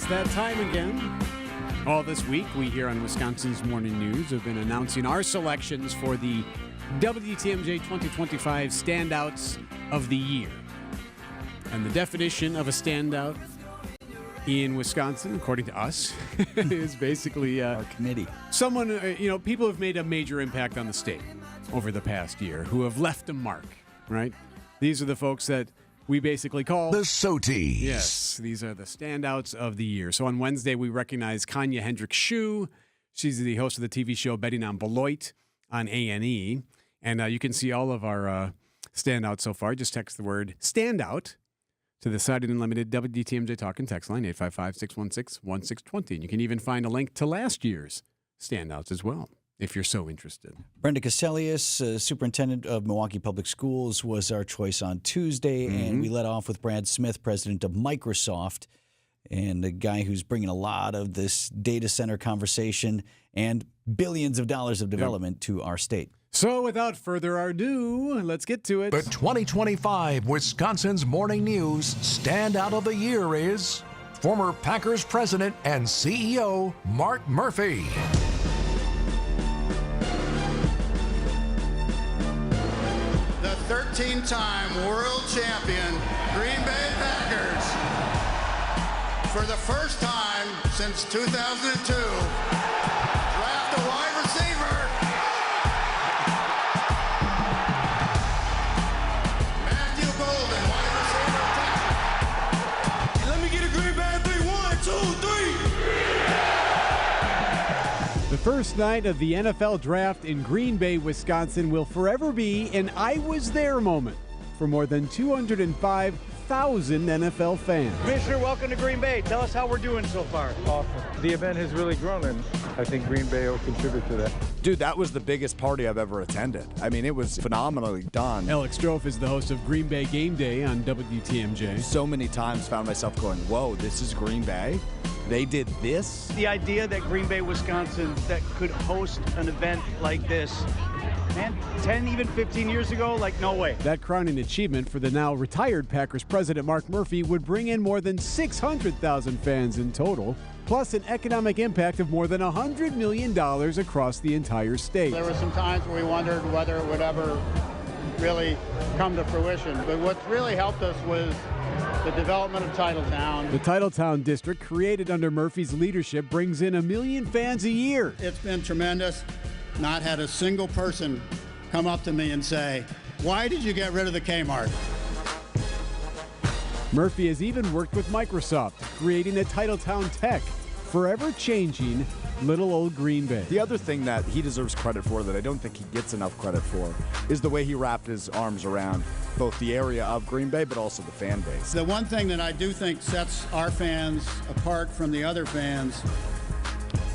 It's that time again. All this week, we here on Wisconsin's Morning News have been announcing our selections for the WTMJ 2025 Standouts of the Year. And the definition of a standout in Wisconsin, according to us, is basically our committee. Someone, people have made a major impact on the state over the past year who have left a mark, right? These are the folks that we basically call the SOTYs. Yes, these are the standouts of the year. So on Wednesday, we recognize Kanya Hendricks-Shue. She's the host of the TV show Betting on Beloit on A&E. And you can see all of our standouts so far. Just text the word standout to the Cited and Limited WTMJ Talk and Text line, 855-616-1620. And you can even find a link to last year's standouts as well, if you're so interested. Brenda Caselius, superintendent of Milwaukee Public Schools, was our choice on Tuesday, and we led off with Brad Smith, president of Microsoft, and a guy who's bringing a lot of this data center conversation and billions of dollars of development to our state. So without further ado, let's get to it. The 2025 Wisconsin's Morning News Standout of the Year is former Packers president and CEO Mark Murphy. The 13-time world champion Green Bay Packers, for the first time since 2002, draft a wide receiver. Matthew Golden, wide receiver. Let me get a Green Bay 3, 1, 2, 3. The first night of the NFL draft in Green Bay, Wisconsin will forever be an I was there moment for more than 205,000 NFL fans. Commissioner, welcome to Green Bay. Tell us how we're doing so far. Awesome. The event has really grown, and I think Green Bay will contribute to that. Dude, that was the biggest party I've ever attended. I mean, it was phenomenally done. Alex Strofe is the host of Green Bay Game Day on WTMJ. So many times found myself going, whoa, this is Green Bay? They did this? The idea that Green Bay, Wisconsin, that could host an event like this, man, 10, even 15 years ago, like, no way. That crowning achievement for the now retired Packers president Mark Murphy would bring in more than 600,000 fans in total, plus an economic impact of more than $100 million across the entire state. There were some times where we wondered whether it would ever really come to fruition, but what really helped us was the development of Titletown. The Titletown District, created under Murphy's leadership, brings in 1 million fans a year. It's been tremendous. Not had a single person come up to me and say, why did you get rid of the Kmart? Murphy has even worked with Microsoft, creating a Titletown Tech, forever changing little old Green Bay. The other thing that he deserves credit for that I don't think he gets enough credit for is the way he wrapped his arms around both the area of Green Bay but also the fan base. The one thing that I do think sets our fans apart from the other fans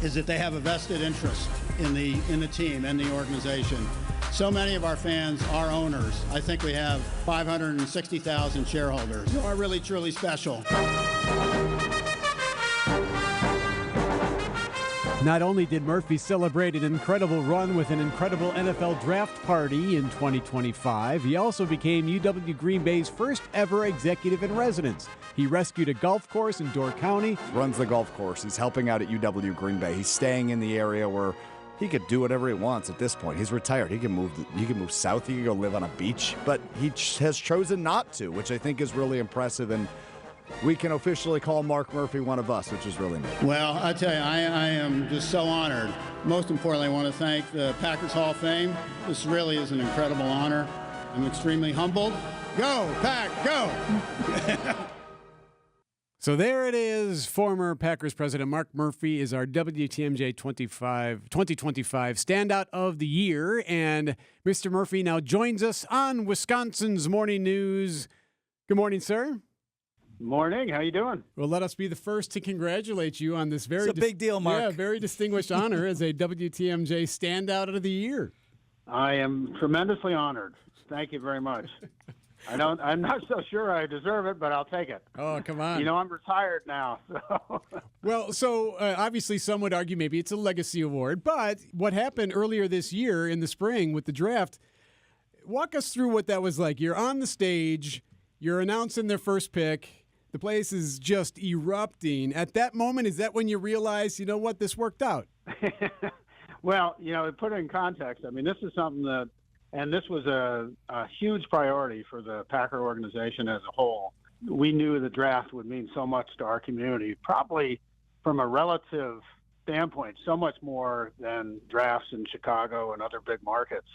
is that they have a vested interest in the team and the organization. So many of our fans are owners. I think we have 560,000 shareholders who are really, truly special. Not only did Murphy celebrate an incredible run with an incredible NFL draft party in 2025, he also became UW Green Bay's first ever executive in residence. He rescued a golf course in Door County. Runs the golf course. He's helping out at UW Green Bay. He's staying in the area where he could do whatever he wants at this point. He's retired. He can move south. He can go live on a beach. But he has chosen not to, which I think is really impressive. And we can officially call Mark Murphy one of us, which is really neat. Well, I tell you, I am just so honored. Most importantly, I want to thank the Packers Hall of Fame. This really is an incredible honor. I'm extremely humbled. Go, Pack, go! So there it is. Former Packers president Mark Murphy is our WTMJ 2025 Standout of the Year. And Mr. Murphy now joins us on Wisconsin's Morning News. Good morning, sir. Morning. How you doing? Well, let us be the first to congratulate you on this very It's a big deal, Mark. Yeah, very distinguished honor as a WTMJ Standout of the Year. I am tremendously honored. Thank you very much. I'm not so sure I deserve it, but I'll take it. Oh, come on. You know, I'm retired now. So. Well, obviously some would argue maybe it's a legacy award, but what happened earlier this year in the spring with the draft, walk us through what that was like. You're on the stage, you're announcing their first pick. The place is just erupting. At that moment, is that when you realize, you know what, this worked out? Well, to put it in context, I mean, this is something that, and this was a huge priority for the Packer organization as a whole. We knew the draft would mean so much to our community, probably from a relative standpoint, so much more than drafts in Chicago and other big markets.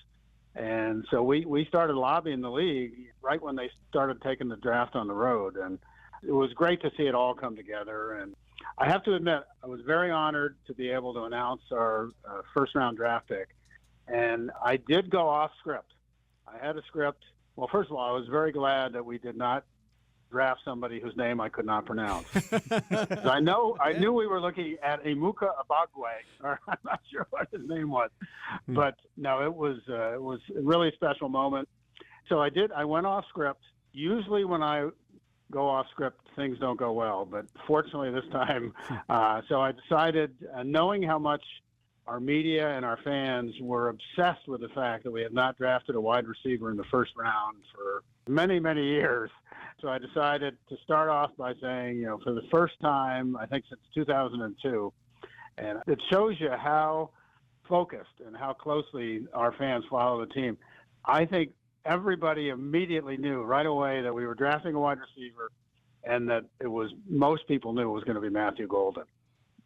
And so we started lobbying the league right when they started taking the draft on the road. And it was great to see it all come together. And I have to admit, I was very honored to be able to announce our first-round draft pick. And I did go off script. I had a script. Well, first of all, I was very glad that we did not draft somebody whose name I could not pronounce. I knew we were looking at Emuka Abagwe, or I'm not sure what his name was, but no, it was a really special moment. So I went off script. Usually when I go off script, things don't go well, but fortunately this time, so I decided, knowing how much our media and our fans were obsessed with the fact that we had not drafted a wide receiver in the first round for many, many years. So I decided to start off by saying, for the first time, I think since 2002, and it shows you how focused and how closely our fans follow the team. I think everybody immediately knew right away that we were drafting a wide receiver and that most people knew it was going to be Matthew Golden.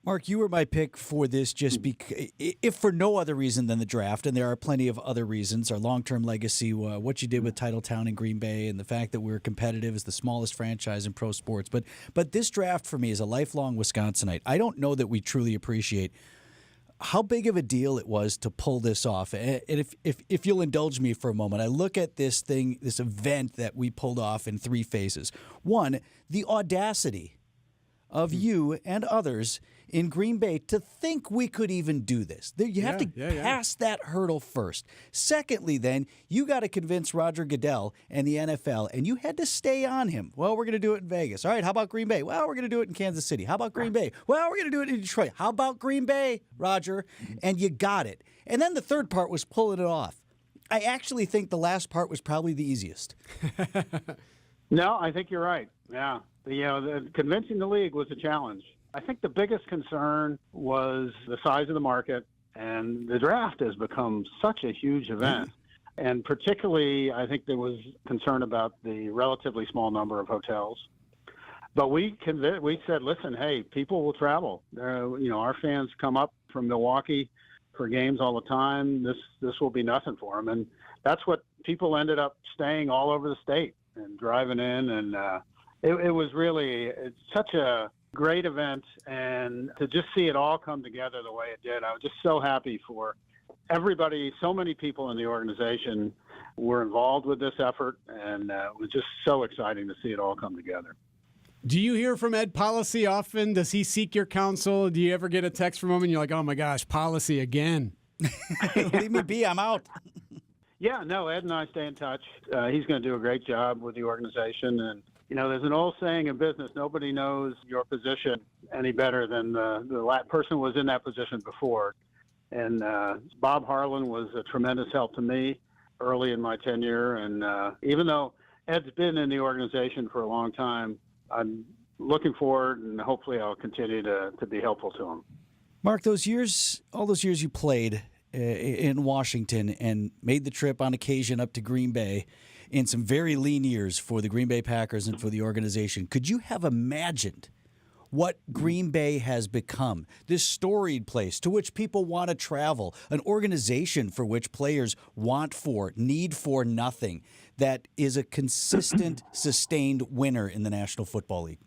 Mark, you were my pick for this just because, if for no other reason than the draft, and there are plenty of other reasons, our long-term legacy, what you did with Titletown in Green Bay, and the fact that we're competitive as the smallest franchise in pro sports. But this draft for me is a lifelong Wisconsinite. I don't know that we truly appreciate how big of a deal it was to pull this off. And if you'll indulge me for a moment, I look at this event that we pulled off in three phases. One, the audacity of you and others in Green Bay to think we could even do this. You have to pass that hurdle first. Secondly, then, you got to convince Roger Goodell and the NFL, and you had to stay on him. Well, we're going to do it in Vegas. All right, how about Green Bay? Well, we're going to do it in Kansas City. How about Green Bay? Well, we're going to do it in Detroit. How about Green Bay, Roger? And you got it. And then the third part was pulling it off. I actually think the last part was probably the easiest. No, I think you're right. Yeah. The convincing the league was a challenge. I think the biggest concern was the size of the market, and the draft has become such a huge event. And particularly, I think there was concern about the relatively small number of hotels. But we said, listen, hey, people will travel. Our fans come up from Milwaukee for games all the time. This will be nothing for them. And that's what people ended up staying all over the state and driving in. And it was it's such a great event, and to just see it all come together the way it did, I was just so happy for everybody. So many people in the organization were involved with this effort, and it was just so exciting to see it all come together. Do you hear from Ed Policy often? Does he seek your counsel? Do you ever get a text from him and you're like, oh my gosh, Policy again? Leave me be, I'm out. Yeah, no, Ed and I stay in touch. He's going to do a great job with the organization, and there's an old saying in business, nobody knows your position any better than the person who was in that position before. And Bob Harlan was a tremendous help to me early in my tenure. And even though Ed's been in the organization for a long time, I'm looking forward, and hopefully I'll continue to be helpful to him. Mark, all those years you played in Washington and made the trip on occasion up to Green Bay, in some very lean years for the Green Bay Packers and for the organization. Could you have imagined what Green Bay has become? This storied place to which people want to travel, an organization for which players need for nothing, that is a consistent, sustained winner in the National Football League.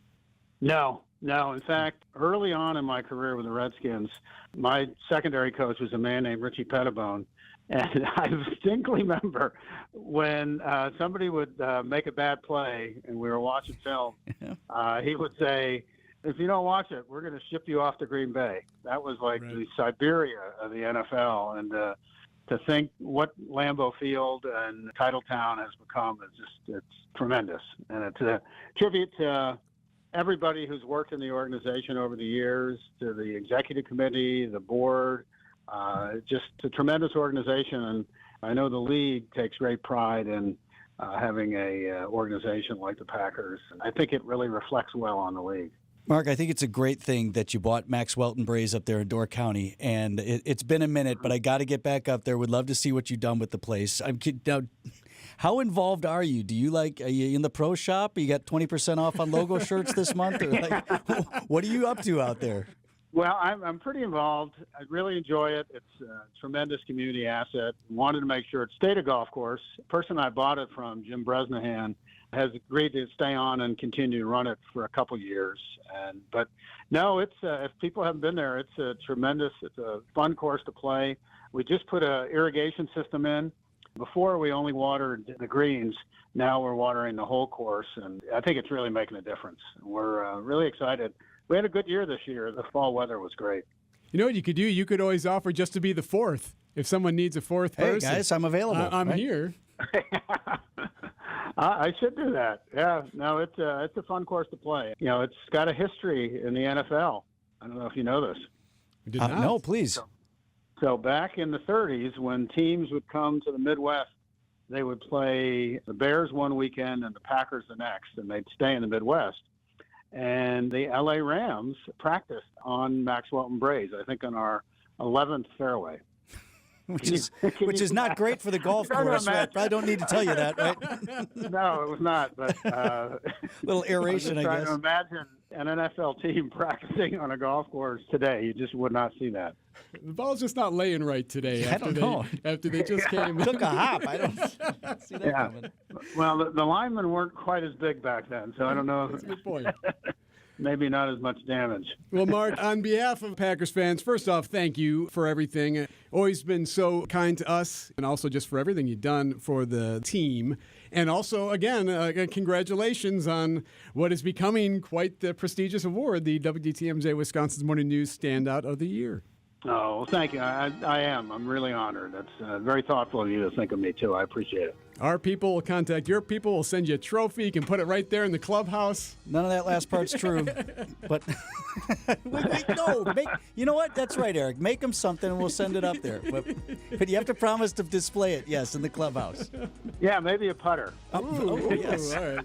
No. In fact, early on in my career with the Redskins, my secondary coach was a man named Richie Pettibone. And I distinctly remember when somebody would make a bad play and we were watching film, he would say, if you don't watch it, we're going to ship you off to Green Bay. That was like the Siberia of the NFL. And to think what Lambeau Field and Titletown has become is it's tremendous. And it's a tribute to everybody who's worked in the organization over the years, to the executive committee, the board. Just a tremendous organization, and I know the league takes great pride in having a organization like the Packers. I think it really reflects well on the league. Mark, I think it's a great thing that you bought Max Welton Braves up there in Door County, and it's been a minute, but I got to get back up there. Would love to see what you've done with the place. Now, how involved are you? Are you in the pro shop? You got 20% off on logo shirts this month? Or what are you up to out there? Well, I'm pretty involved. I really enjoy it. It's a tremendous community asset. Wanted to make sure it stayed a golf course. The person I bought it from, Jim Bresnahan, has agreed to stay on and continue to run it for a couple years. But no, it's if people haven't been there, it's a fun course to play. We just put a irrigation system in. Before we only watered the greens. Now we're watering the whole course, and I think it's really making a difference. We're really excited. We had a good year this year. The fall weather was great. You know what you could do? You could always offer just to be the fourth. If someone needs a fourth person. Hey, guys, I'm available. I'm here. I should do that. Yeah, no, it's a fun course to play. You know, it's got a history in the NFL. I don't know if you know this. We did not. No, please. So back in the 30s, when teams would come to the Midwest, they would play the Bears one weekend and the Packers the next, and they'd stay in the Midwest. And the LA Rams practiced on Max Welton Braves, I think on our 11th fairway. Which is not great for the golf course. Right? I don't need to tell you that, right? No, it was not. But little aeration, I guess. Trying to imagine an NFL team practicing on a golf course today. You just would not see that. The ball's just not laying right today. After they just came. Took a hop. I don't see that coming. Well, the linemen weren't quite as big back then, so I don't know. That's a good point. Maybe not as much damage. Well, Mark, on behalf of Packers fans, first off, thank you for everything. Always been so kind to us, and also just for everything you've done for the team. And also, again, congratulations on what is becoming quite the prestigious award, the WTMJ Wisconsin's Morning News Standout of the Year. Oh, well, thank you. I am. I'm really honored. That's very thoughtful of you to think of me, too. I appreciate it. Our people will contact your people. We'll send you a trophy. You can put it right there in the clubhouse. None of that last part's true. But no, you know what? That's right, Eric. Make them something, and we'll send it up there. But you have to promise to display it, yes, in the clubhouse. Yeah, maybe a putter. Yes. All right.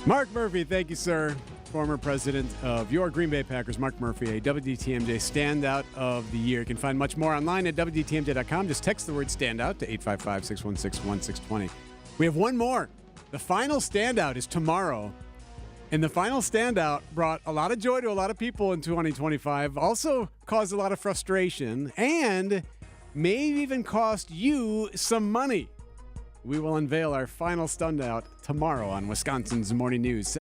Mark Murphy, thank you, sir. Former president of your Green Bay Packers, Mark Murphy, a WTMJ Standout of the Year. You can find much more online at WTMJ.com. Just text the word standout to 855-616-1620. We have one more. The final standout is tomorrow. And the final standout brought a lot of joy to a lot of people in 2025, also caused a lot of frustration, and may even cost you some money. We will unveil our final standout tomorrow on Wisconsin's Morning News.